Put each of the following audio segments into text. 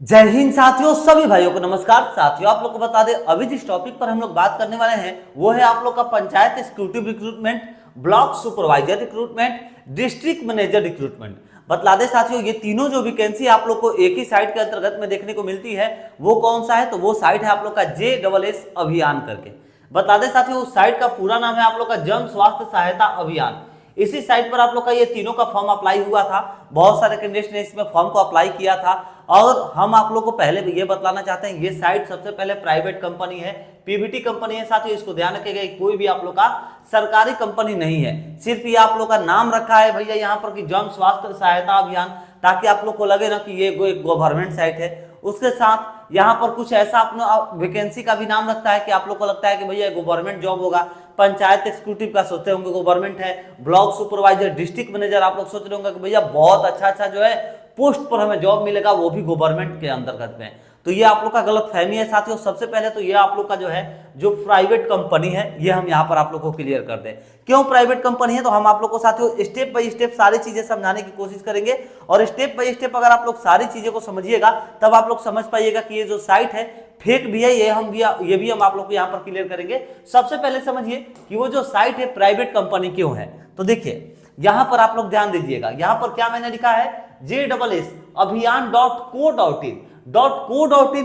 जय हिंद साथियों, सभी भाइयों को नमस्कार। साथियों, आप लोग को बता दें, अभी जिस टॉपिक पर हम लोग बात करने वाले हैं वो है आप लोग का panchayat executive recruitment, block supervisor recruitment, district manager recruitment. बता दें साथियों, ये तीनों जो वैकेंसी आप लोग को एक ही साइट के अंतर्गत में देखने को मिलती है वो कौन सा है, तो वो साइट है आप लोग का JSS अभियान करके। बता दें साथियों, उस साइट का पूरा नाम है आप लोग का जन स्वास्थ्य सहायता अभियान। इसी साइट पर आप लोग का ये तीनों का फॉर्म अप्लाई हुआ था। बहुत सारे कैंडिडेट्स ने इसमें फॉर्म को अप्लाई किया था और हम आप लोग को पहले भी ये बतलाना चाहते हैं, ये साइट सबसे पहले प्राइवेट कंपनी है, पीवीटी कंपनी है। साथियों, इसको ध्यान रखिएगा, कोई भी आप लोग का सरकारी कंपनी नहीं है। सिर्फ ये आप लोग का नाम रखा है भैया यहाँ पर कि जन स्वास्थ्य सहायता अभियान, ताकि आप लोग को लगे ना कि ये एक गवर्नमेंट साइट है। उसके साथ यहाँ पर कुछ ऐसा अपना वैकेंसी का भी नाम रखता है कि आप लोग को लगता है कि भैया गवर्नमेंट जॉब होगा। पंचायत एक्जीक्यूटिव का सोचते होंगे गवर्नमेंट है, ब्लॉक सुपरवाइजर, डिस्ट्रिक्ट मैनेजर आप लोग सोच रहे होंगे कि भैया बहुत अच्छा जो है पोस्ट पर हमें जॉब मिलेगा, वो भी गवर्नमेंट के अंतर्गत में। तो ये आप लोग का गलत फहमी है साथियों। सबसे पहले तो ये आप लोग का जो है जो प्राइवेट कंपनी है, ये हम यहाँ पर आप लोग को क्लियर कर दें। क्यों प्राइवेट कंपनी है, तो हम आप लोग को साथियों स्टेप बाय स्टेप सारी चीजें समझाने की कोशिश करेंगे। और स्टेप बाय स्टेप अगर आप लोग सारी चीजें को समझिएगा तब आप लोग समझ पाइएगा कि ये जो साइट है फेक भी है, ये भी हम आप लोग को यहाँ पर क्लियर करेंगे। सबसे पहले समझिए कि वो जो साइट है प्राइवेट कंपनी क्यों है। तो देखिए यहां पर आप लोग ध्यान दीजिएगा, यहां पर क्या मैंने लिखा है, JSS अभियान.co.in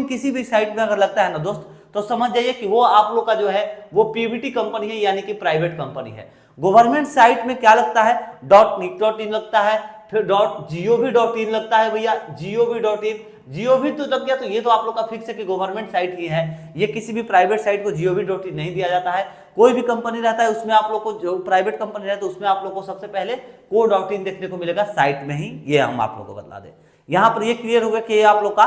किसी भी साइट में अगर लगता है ना दोस्त, तो समझ जाइए कि वो आप लोग का जो है वो पीवीटी कंपनी है, यानी कि प्राइवेट कंपनी है। गवर्नमेंट साइट में क्या लगता है, .nic.in लगता है, फिर .gov.in लगता है भैया, gov तो लग गया, तो ये तो आप लोग का फिक्स है कि गवर्नमेंट साइट ही है। ये किसी भी प्राइवेट साइट को gov.in नहीं दिया जाता है। कोई भी कंपनी रहता है उसमें आप लोग को, जो प्राइवेट कंपनी रहता है उसमें आप लोग को सबसे पहले co.in देखने को मिलेगा साइट में ही। ये हम आप लोग को बता दें, यहाँ पर ये क्लियर हो गया कि ये आप लोग का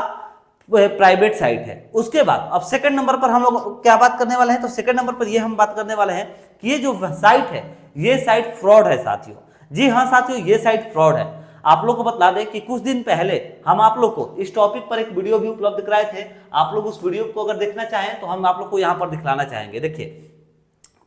प्राइवेट साइट है। उसके बाद अब सेकंड नंबर पर हम लोग क्या बात करने वाले हैं, तो सेकंड नंबर पर ये हम बात करने वाले हैं कि ये जो साइट है ये साइट फ्रॉड है साथियों। जी हाँ साथियों, ये साइट फ्रॉड है। आप लोग को बता दें कि कुछ दिन पहले हम आप लोग को इस टॉपिक पर एक वीडियो भी उपलब्ध कराए थे। आप लोग उस वीडियो को अगर देखना चाहें तो हम आप लोग को यहाँ पर दिखलाना चाहेंगे। देखिए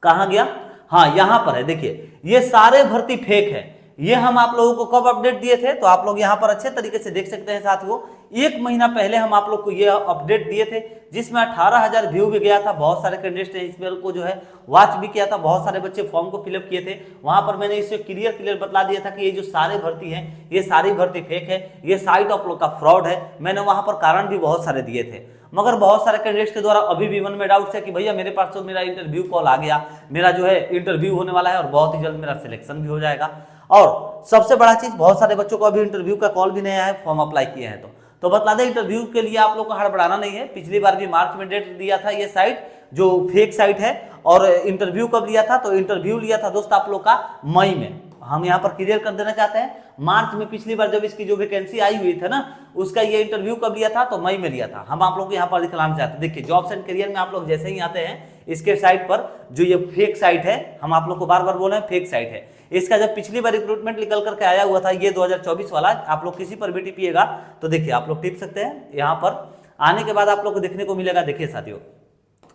कहाँ गया, हाँ यहाँ पर है। देखिए ये सारे भर्ती फेक है। ये हम आप लोगों को कब अपडेट दिए थे, तो आप लोग यहाँ पर अच्छे तरीके से देख सकते हैं साथियों। 1 महीना पहले हम आप लोग को ये अपडेट दिए थे, जिसमें 18,000 व्यू भी गया था। बहुत सारे कैंडिडेट्स ने इसमें को जो है वॉच भी किया था, बहुत सारे बच्चे फॉर्म को फिलअप किए थे। वहां पर मैंने इसे क्लियर बतला दिया था कि ये जो सारे भर्ती है ये सारी भर्ती फेक है, ये साइट आप लोग का फ्रॉड है। मैंने वहां पर कारण भी बहुत सारे दिए थे, मगर बहुत सारे कैंडिडेट्स के द्वारा अभी भी मन में डाउट है कि भैया मेरे पास तो मेरा इंटरव्यू कॉल आ गया, मेरा जो है इंटरव्यू होने वाला है और बहुत ही जल्द मेरा सिलेक्शन भी हो जाएगा। और सबसे बड़ा चीज, बहुत सारे बच्चों को अभी इंटरव्यू का कॉल भी नहीं आया है, फॉर्म अप्लाई किए हैं। तो बता दें इंटरव्यू के लिए आप लोग को हड़बड़ाना नहीं है। पिछली बार भी मार्च में डेट दिया था ये साइट जो फेक साइट है। और इंटरव्यू कब लिया था, तो इंटरव्यू लिया था दोस्त आप लोग का मई में। हम यहाँ पर क्लियर कर देना चाहते हैं, मार्च में पिछली बार जब इसकी जो वैकेंसी आई हुई थी ना, उसका ये इंटरव्यू कब लिया था, तो मई में लिया था। हम आप लोग को यहाँ पर दिखलाना चाहते हैं। देखिए जॉब्स एंड करियर में आप लोग जैसे ही आते हैं, इसके साइट पर जो ये फेक साइट है, हम आप लोग को बार बार बोल रहे हैं फेक साइट है। इसका जब पिछली बार रिक्रूटमेंट निकल करके आया हुआ था, ये 2024 वाला, आप लोग किसी पर भी टिपिएगा तो देखिए आप लोग टिप सकते हैं। यहाँ पर आने के बाद आप लोग को देखने को मिलेगा। देखिए साथियों,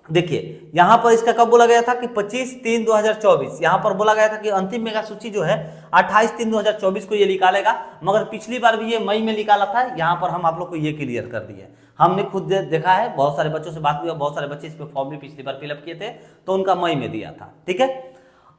देखिए यहाँ पर इसका कब बोला गया था कि 25/3/2024, यहाँ पर बोला गया था कि अंतिम मेगा सूची जो है 28/3/2024 को ये निकालेगा, मगर पिछली बार भी ये मई में निकाला था। यहाँ पर हम आप लोग को ये क्लियर कर दिए, हमने खुद देखा है, बहुत सारे बच्चों से बात हुई, बहुत सारे बच्चे इस पे फॉर्म भी पिछली बार फिलअप किए थे, तो उनका मई में दिया था। ठीक है,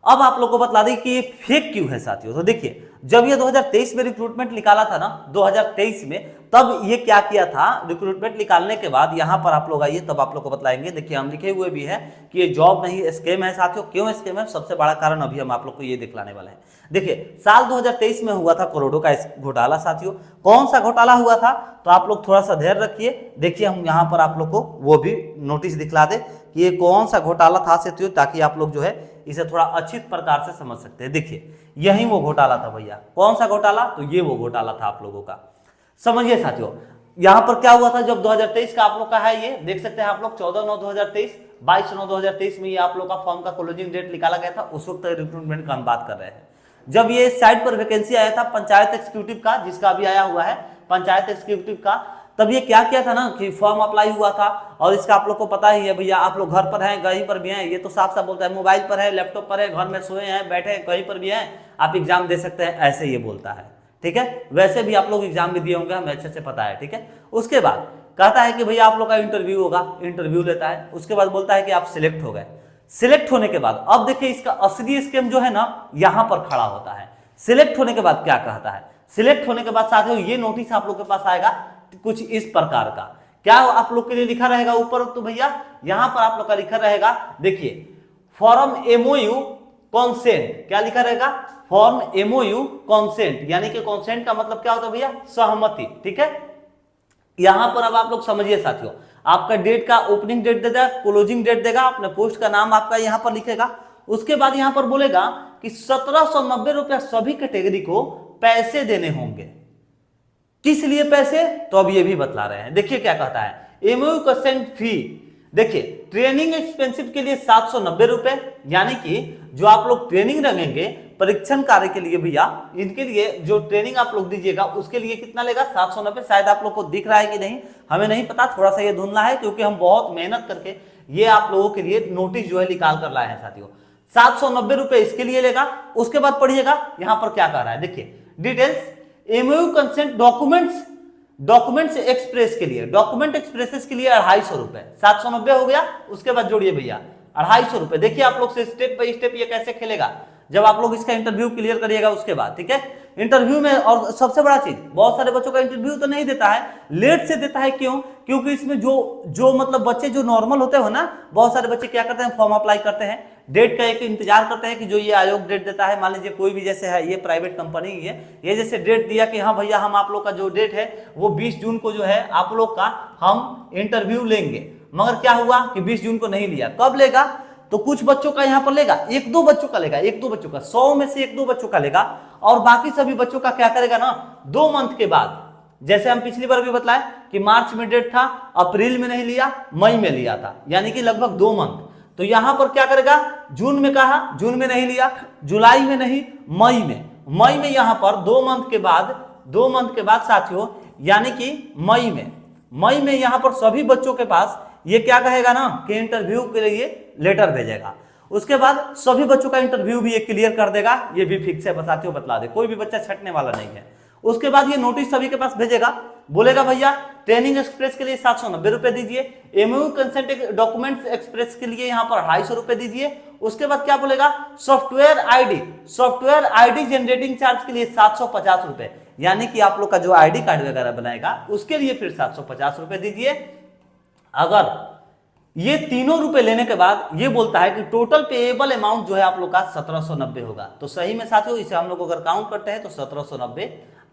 अब आप लोग को बता दें कि ये फेक क्यों है साथियों। तो देखिए जब ये 2023 में रिक्रूटमेंट निकाला था ना, 2023 में, तब ये क्या किया था, रिक्रूटमेंट निकालने के बाद यहाँ पर आप लोग आइए तब आप लोग को बताएंगे। देखिए हम लिखे हुए भी है कि ये जॉब नहीं स्कैम है साथियों। क्यों स्कैम है, सबसे बड़ा कारण अभी हम आप लोग को ये दिखलाने वाले हैं। देखिए साल 2023 में हुआ था करोड़ों का घोटाला साथियों। कौन सा घोटाला हुआ था, तो आप लोग थोड़ा सा धैर्य रखिए। देखिए हम यहाँ पर आप लोग को वो भी नोटिस दिखला दे कि ये कौन सा घोटाला था साथियों, ताकि आप लोग जो है इसे थोड़ा अच्छी प्रकार से समझ सकते हैं। देखिए यही वो घोटाला था भैया। कौन सा घोटाला, तो ये वो घोटाला था आप लोगों का। समझिए साथियों, यहाँ पर क्या हुआ था जब 2023 का आप लोग का है, ये देख सकते हैं आप लोग 14/9/2023, 22/9/2023 में ये आप लोग का फॉर्म का क्लोजिंग डेट निकाला गया था। उस वक्त रिक्रूटमेंट का हम बात कर रहे हैं, जब ये साइट पर वैकेंसी आया था पंचायत एग्जीक्यूटिव का, जिसका अभी आया हुआ है पंचायत एग्जीक्यूटिव का। तब ये क्या किया था ना कि फॉर्म अप्लाई हुआ था, और इसका आप लोग को पता ही है भैया, आप लोग घर पर हैं, कहीं पर भी हैं, ये तो साफ साफ बोलता है, मोबाइल पर है, लैपटॉप पर है, घर में सोए हैं, बैठे हैं, कहीं पर भी हैं, आप एग्जाम दे सकते हैं, ऐसे ये बोलता है। ठीक है, वैसे भी आप लोग एग्जाम भी दिए होंगे, हमें अच्छे से पता है। ठीक है, उसके बाद कहता है कि भैया आप लोग का इंटरव्यू होगा, इंटरव्यू लेता है, उसके बाद बोलता है कि आप सिलेक्ट हो गए। सिलेक्ट होने के बाद अब देखिए इसका असली स्कैम जो है ना यहां पर खड़ा होता है। सिलेक्ट होने के बाद क्या कहता है, सिलेक्ट होने के बाद साथियों ये नोटिस आप लोग के पास आएगा कुछ इस प्रकार का। क्या आप लोग के लिए लिखा रहेगा ऊपर, तो भैया यहां पर आप लोग का लिखा रहेगा, देखिए फॉर्म एमओयू कॉन्सेंट, क्या लिखा रहेगा, फॉर्म एमओयू कॉन्सेंट, यानी कि कॉन्सेंट का मतलब क्या होता है भैया, सहमति। ठीक है, यहां पर अब आप लोग समझिए साथियों, आपका डेट का ओपनिंग डेट देगा, क्लोजिंग डेट देगा, अपने पोस्ट का नाम आपका यहां पर लिखेगा। उसके बाद यहां पर बोलेगा कि 1790 रुपया सभी कैटेगरी को पैसे देने होंगे। किस लिए पैसे, तो अब ये भी बतला रहे हैं। देखिए क्या कहता है, एमओयू कंसेंट फी, देखिए ट्रेनिंग एक्सपेंसिव के लिए 790 रुपए, यानी कि जो आप लोग ट्रेनिंग रखेंगे परीक्षण कार्य के लिए भैया, इनके लिए जो ट्रेनिंग आप लोग दीजिएगा उसके लिए कितना लेगा, 790। शायद आप लोग को दिख रहा है कि नहीं, हमें नहीं पता, थोड़ा सा ये धुंधला है क्योंकि हम बहुत मेहनत करके ये आप लोगों के लिए नोटिस जो है निकाल कर लाए हैं साथियों। 790 रुपए इसके लिए लेगा। उसके बाद पढ़िएगा यहां पर क्या कह रहा है, देखिए details, MOU consent documents express के लिए, डॉक्यूमेंट एक्सप्रेसेस के लिए 250 रुपए, 790 हो गया। उसके बाद जोड़िए भैया 250 रुपए। देखिए आप लोग से स्टेप बाय स्टेप ये कैसे खेलेगा जब आप लोग इसका इंटरव्यू क्लियर करिएगा उसके बाद। ठीक है, इंटरव्यू में और सबसे बड़ा चीज, बहुत सारे बच्चों का इंटरव्यू तो नहीं देता है, लेट से देता है। क्यों, क्योंकि इसमें जो मतलब बच्चे जो नॉर्मल होते हो ना, बहुत सारे बच्चे क्या करते हैं, फॉर्म अप्लाई करते हैं, डेट का एक इंतजार करते हैं कि जो ये आयोग डेट देता है, मान लीजिए कोई भी जैसे है, ये प्राइवेट कंपनी है, ये जैसे डेट दिया कि हाँ भैया हम आप लोग का जो डेट है वो 20 जून को जो है आप लोग का हम इंटरव्यू लेंगे, मगर क्या हुआ कि 20 जून को नहीं लिया। कब लेगा, तो कुछ बच्चों का यहां पर लेगा, 1-2 बच्चों का लेगा, 1-2 बच्चों का, 100 में से 1-2 बच्चों का लेगा, और बाकी सभी बच्चों का क्या करेगा ना, 2 मंथ के बाद, जैसे हम पिछली बार भी बताए कि मार्च में डेट था, अप्रैल में नहीं लिया, मई में लिया था, यानी कि लगभग 2 मंथ। तो यहां पर क्या करेगा, जून में कहा, जून में नहीं लिया, जुलाई में नहीं, मई में यहां पर 2 मंथ के बाद साथियों, यानी कि मई में यहां पर सभी बच्चों के पास ये क्या कहेगा ना कि इंटरव्यू के लिए लेटर भेजेगा। उसके बाद सभी बच्चों का इंटरव्यू भी ये क्लियर कर देगा, ये भी फिक्स है, साथियों बतला दे, कोई भी बच्चा छटने वाला नहीं है। उसके बाद ये नोटिस सभी के पास भेजेगा, बोलेगा भैया ट्रेनिंग एक्सप्रेस के लिए 790 रुपए दीजिए, एमओयू कंसेंट डॉक्यूमेंट्स एक्सप्रेस के लिए यहाँ पर 250 रुपए दीजिए। उसके बाद क्या बोलेगा, सॉफ्टवेयर आईडी जनरेटिंग चार्ज के लिए 750 रुपए, यानी कि आप लोग का जो आईडी कार्ड वगैरह बनाएगा उसके लिए फिर 750 रुपए दीजिए। अगर ये तीनों रुपए लेने के बाद ये बोलता है कि टोटल पेएबल अमाउंट जो है आप लोग का 1790 होगा, तो सही में साथियों इसे हम लोग अगर काउंट करते हैं तो 1790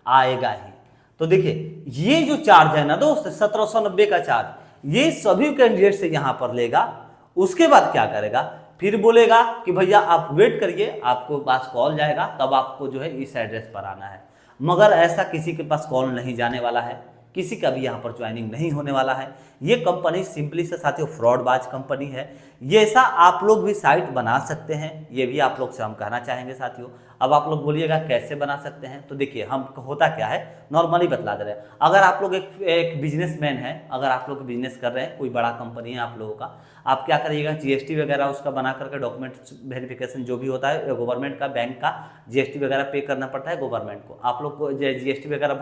आएगा ही। तो देखिए ये जो चार्ज है ना दोस्त, 1790 का चार्ज ये सभी कैंडिडेट से यहां पर लेगा। उसके बाद क्या करेगा, फिर बोलेगा कि भैया आप वेट करिए, आपको पास कॉल जाएगा, तब आपको जो है इस एड्रेस पर आना है। मगर ऐसा किसी के पास कॉल नहीं जाने वाला है, किसी का भी यहाँ पर ज्वाइनिंग नहीं होने वाला है। ये कंपनी सिंपली से साथियों फ्रॉडबाज कंपनी है। ये ऐसा आप लोग भी साइट बना सकते हैं, ये भी आप लोग से हम कहना चाहेंगे साथियों। अब आप लोग बोलिएगा कैसे बना सकते हैं, तो देखिए हम होता क्या है नॉर्मली बतला दे रहे हैं। अगर आप लोग एक बिजनेसमैन है, अगर आप लोग बिजनेस कर रहे हैं, कोई बड़ा कंपनी है आप लोगों का, आप क्या करिएगा, जीएसटी वगैरह उसका बना करके डॉक्यूमेंट वेरिफिकेशन जो भी होता है गवर्नमेंट का, बैंक का जीएसटी वगैरह पे करना पड़ता है गवर्नमेंट को। आप लोग को जीएसटी वगैरह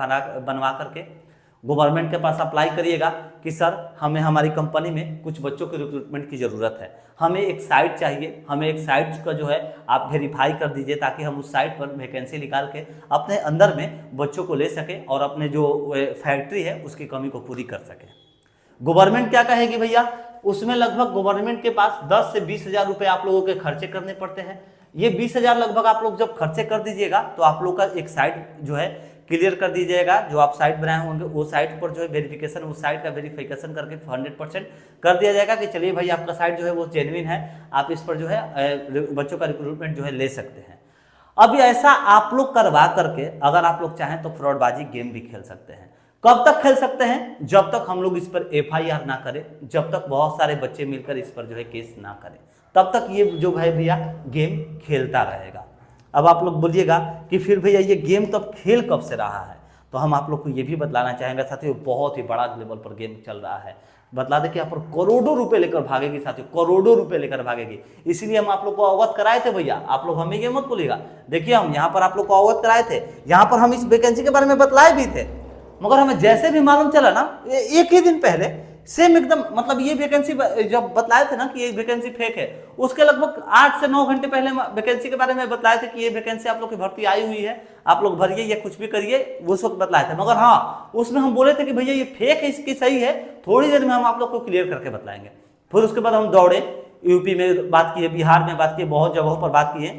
बनवा करके गवर्नमेंट के पास अप्लाई करिएगा कि सर हमें हमारी कंपनी में कुछ बच्चों के रिक्रूटमेंट की ज़रूरत है, हमें एक साइट चाहिए, हमें एक साइट का जो है आप वेरीफाई कर दीजिए, ताकि हम उस साइट पर वैकेंसी निकाल के अपने अंदर में बच्चों को ले सकें और अपने जो फैक्ट्री है उसकी कमी को पूरी कर सकें। गवर्नमेंट क्या कहेगी भैया, उसमें लगभग गवर्नमेंट के पास 10 से 20 हज़ार रुपये आप लोगों के खर्चे करने पड़ते हैं। ये 20 हज़ार लगभग आप लोग जब खर्चे कर दीजिएगा तो आप लोग का एक साइट जो है क्लियर कर दीजिएगा, जो आप साइट बनाए होंगे वो साइट पर जो है वेरिफिकेशन, उस साइट का वेरिफिकेशन करके 100% कर दिया जाएगा कि चलिए भाई आपका साइट जो है वो जेन्युइन है, आप इस पर जो है बच्चों का रिक्रूटमेंट जो है ले सकते हैं। अब ऐसा आप लोग करवा करके अगर आप लोग चाहें तो फ्रॉडबाजी गेम भी खेल सकते हैं। कब तक खेल सकते हैं, जब तक हम लोग इस पर FIR ना करें, जब तक बहुत सारे बच्चे मिलकर इस पर जो है केस ना करें, तब तक ये जो भाई भैया गेम खेलता रहेगा। अब आप लोग बोलिएगा कि फिर भैया ये गेम तब खेल कब से रहा है, तो हम आप लोग को ये भी बतलाना चाहेंगे साथियों, बहुत ही बड़ा लेवल पर गेम चल रहा है। बतला दे कि यहाँ पर करोड़ों रुपए लेकर भागेगी साथियों, करोड़ों रुपए लेकर भागेगी। इसीलिए हम आप लोग को अवगत कराए थे भैया, आप लोग हमें ये मत बोलिएगा। देखिए हम यहाँ पर आप लोग को अवगत कराए थे, यहाँ पर हम इस वैकेंसी के बारे में बतलाए भी थे, मगर हमें जैसे भी मालूम चला ना एक ही दिन पहले सेम एकदम, मतलब ये वैकेंसी जब बतलाए थे ना कि ये वैकेंसी फेक है, उसके लगभग 8 से 9 घंटे पहले वैकेंसी के बारे में बतलाए थे कि ये वैकेंसी आप लोग की भर्ती आई हुई है, आप लोग भरिए या कुछ भी करिए, उस वक्त बतलाए थे। मगर हाँ, उसमें हम बोले थे कि भैया ये फेक है इसकी सही है, थोड़ी देर में हम आप लोग को क्लियर करके बतलाएंगे। फिर उसके बाद हम दौड़े, यूपी में बात किए, बिहार में बात किए, बहुत जगहों पर बात किए,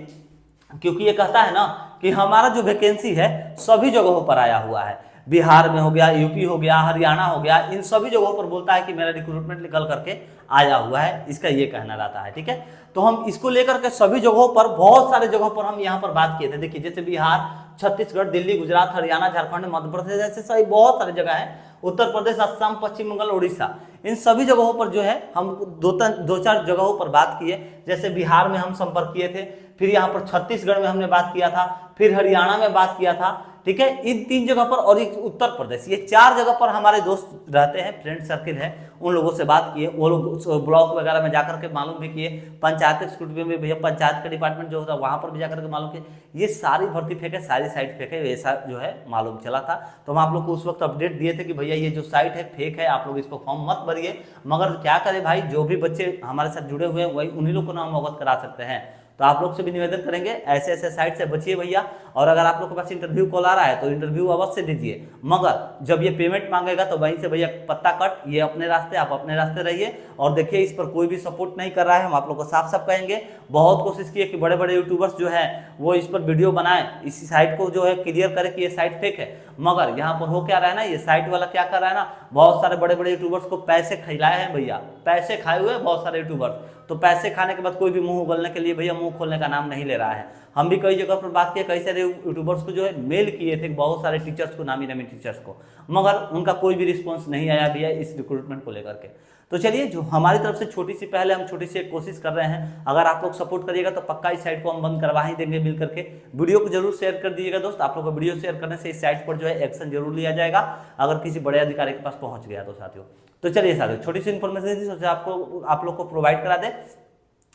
क्योंकि ये कहता है ना कि हमारा जो वैकेंसी है सभी जगहों पर आया हुआ है, बिहार में हो गया, यूपी हो गया, हरियाणा हो गया, इन सभी जगहों पर बोलता है कि मेरा रिक्रूटमेंट निकल करके आया हुआ है, इसका ये कहना रहता है। ठीक है, तो हम इसको लेकर के सभी जगहों पर, बहुत सारे जगहों पर हम यहाँ पर बात किए थे। देखिए जैसे बिहार, छत्तीसगढ़, दिल्ली, गुजरात, हरियाणा, झारखंड, मध्य प्रदेश, ऐसे सही बहुत सारी जगह है, उत्तर प्रदेश, असम, पश्चिम बंगाल, उड़ीसा, इन सभी जगहों पर जो है हम दो चार जगहों पर बात किए। जैसे बिहार में हम संपर्क किए थे, फिर यहाँ पर छत्तीसगढ़ में हमने बात किया था, फिर हरियाणा में बात किया था। ठीक है, इन 3 जगह पर और एक उत्तर प्रदेश, ये 4 जगह पर हमारे दोस्त रहते हैं, फ्रेंड सर्किल है, उन लोगों से बात किए। वो लोग ब्लॉक वगैरह में जाकर के मालूम भी किए, पंचायत एक्सिक्यूटिव में भैया पंचायत का डिपार्टमेंट जो होता है वहां पर भी जाकर के मालूम किए, ये सारी भर्ती फेक है, सारी साइट फेक है, ऐसा जो है मालूम चला था। तो हम आप लोग को उस वक्त अपडेट दिए थे कि भैया ये जो साइट है फेक है, आप लोग इस पर फॉर्म मत भरिए। मगर क्या करें भाई, जो भी बच्चे हमारे साथ जुड़े हुए हैं वही उन्हीं लोग को नाम अवगत करा सकते हैं। तो आप लोग से भी निवेदन करेंगे ऐसे ऐसे साइट से बचिए भैया। और अगर आप लोग के पास इंटरव्यू कॉल आ रहा है तो इंटरव्यू अवश्य दीजिए, मगर जब ये पेमेंट मांगेगा तो वहीं से भैया पत्ता कट, ये अपने रास्ते, आप अपने रास्ते रहिए। और देखिए इस पर कोई भी सपोर्ट नहीं कर रहा है, हम आप लोग को साफ साफ कहेंगे। बहुत कोशिश की है कि बड़े बड़े यूट्यूबर्स जो है वो इस पर वीडियो बनाए, इसी साइट को जो है क्लियर करे कि ये साइट फेक है। मगर यहाँ पर हो क्या रहा है ना, ये साइट वाला क्या कर रहा है ना, बहुत सारे बड़े बड़े यूट्यूबर्स को पैसे खिलाए हैं भैया, पैसे खाए हुए हैं बहुत सारे यूट्यूबर्स। तो पैसे खाने के बाद कोई भी मुंह उगलने के लिए भैया मुंह खोलने का नाम नहीं ले रहा है। हम भी कई जगह पर बात किए, कई सारे यूट्यूबर्स को जो है मेल किए थे, बहुत सारे टीचर्स को, नामी नामी टीचर्स को, मगर उनका कोई भी रिस्पॉन्स नहीं आया भैया इस रिक्रूटमेंट को लेकर के। तो चलिए, जो हमारी तरफ से छोटी सी पहले हम छोटी सी एक कोशिश कर रहे हैं, अगर आप लोग सपोर्ट करिएगा तो पक्का इस साइट को हम बंद करवा ही देंगे मिल करके। वीडियो को जरूर शेयर कर दीजिएगा दोस्त, आप लोग को वीडियो शेयर करने से इस साइट पर जो है एक्शन जरूर लिया जाएगा, अगर किसी बड़े अधिकारी के पास पहुंच गया तो साथियों। तो चलिए साथियों, छोटी सी इन्फॉर्मेशन थी, सोचा आपको आप लोग को प्रोवाइड करा दे।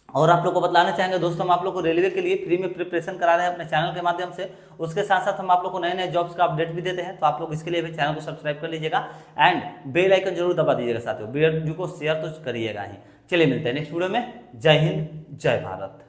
और आप लोग को बतलाना चाहेंगे दोस्तों, हम आप लोग को रेलवे के लिए फ्री में प्रिपरेशन करा रहे हैं अपने चैनल के माध्यम से। उसके साथ साथ हम आप लोग को नए नए जॉब्स का अपडेट भी देते हैं, तो आप लोग इसके लिए भी चैनल को सब्सक्राइब कर लीजिएगा एंड बेल आइकन जरूर दबा दीजिएगा साथियों। वीडियो को शेयर तो करिएगा ही। चलिए मिलते हैं नेक्स्ट वीडियो में। जय हिंद, जय भारत।